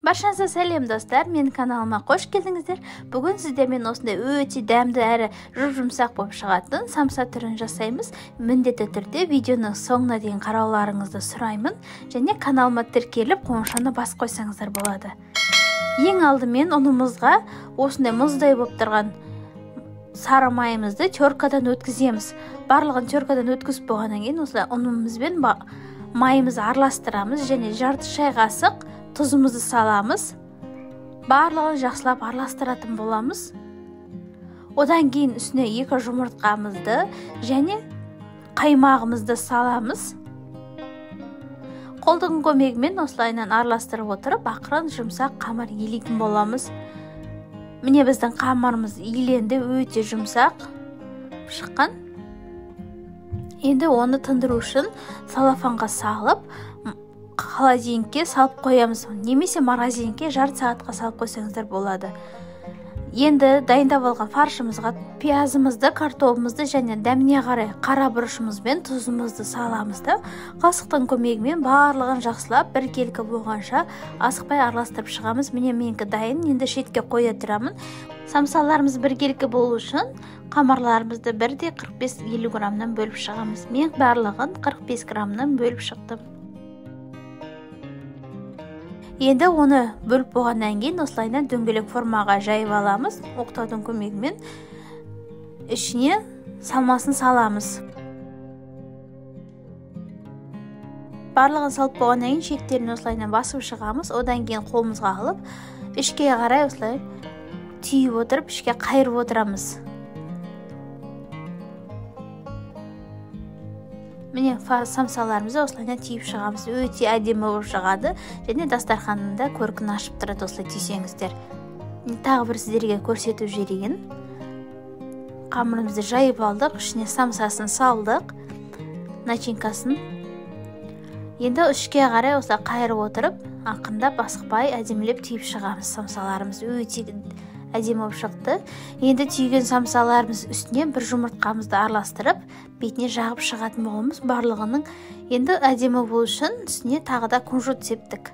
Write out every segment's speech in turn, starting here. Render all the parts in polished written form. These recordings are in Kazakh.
Баршаңызға сәлем достар, менің каналыма қош келдіңіздер. Бүгін сіздермен осындай өте дәмді әрі жұмсақ болып шығатын самса түрін жасаймыз. Міндетті түрде видеоның соңына дейін қарауларыңызды сұраймын, және каналыма тіркеліп қоңшаны бас қойсаңыздар болады. Ең алдымен ұнымызға осындай мұздай болып тұрған сары майымызды теркадан өткіземіз. Барлығын теркадан өткізіп болғаннан кейін осылай ұнымызбен майымызды араластырамыз және жарты шай қасық тұзымызды саламыз. Барлығын жақсылап араластыратын боламыз. Одан кейін үстіне 2 жұмыртқамызды және қаймағымызды саламыз. Қолдың көмегімен осылайынан араластырып отырып, ақырын жұмсақ қамыр илейтін боламыз. Міне біздің қамырымыз иленді, өте жұмсақ шыққан. Енді оны тындыру үшін салафанға салып, холодильникке салып қоямыз, немесе морозилникке жарты сағатқа салып қойсаңыздар болады. Енді дайындап алған фаршымызға пиязымызды, картопымызды және дәміне қарай қара бұрышымызбен тұзымызды саламыз да, қасықтың көмегімен барлығын жақсылап біркелкі болғанша асықпай араластырып шығамыз. Міне менікі дайын, енді шетке қоя тұрамын. Самсаларымыз біркелкі болу үшін қамырларымызды 1-45-50 граммнан бөліп шығамыз. Мен барлығын 45 граммнан бөліп шықтым. Енді оны бөліп болғаннан кейін осылайынан дөңгелек формаға жайып аламыз. Оқтаудың көмегімен ішіне салмасын саламыз. Барлығын салып болғаннан кейін шектерін осылайынан басып шығамыз. Одан кейін қолымызға алып, ішке қарай осылай түйіп отырып, ішке қайырып отырамыз. Міне самсаларымызды осылайынан түйіп шығамыз. Өте әдемі болып шығады және дастарханында көркін ашып тұрады осылай түйсеңіздер. Тағы бір сіздерге көрсетіп жіберейін. Қамырымызды жайып алдық, ішіне самсасын салдық, начинкасын. Енді ішке қарай осылай қайырып отырып, ақырындап асықпай әдемілеп түйіп шығамыз. Самсаларымыз өте әдемі болып шықты. Енді түйген самсаларымыз үстіне 1 жұмыртқамызды араластырып, бетіне жағып шығатын боламыз. Барлығының енді әдемі болу үшін үстіне тағы да кунжут септік.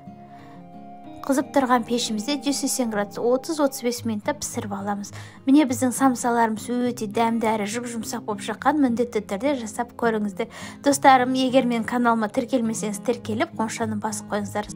Қызып тұрған пешімізде 180 градус 30-35 минутта пісіріп аламыз. Міне біздің самсаларымыз өте дәмді әрі жұмсақ болып шыққан. Міндетті түрде жасап көріңіздер. Достарым, егер мен каналыма тіркелмесеңіз, тіркеліп қоңшаны басып қойыңыздар.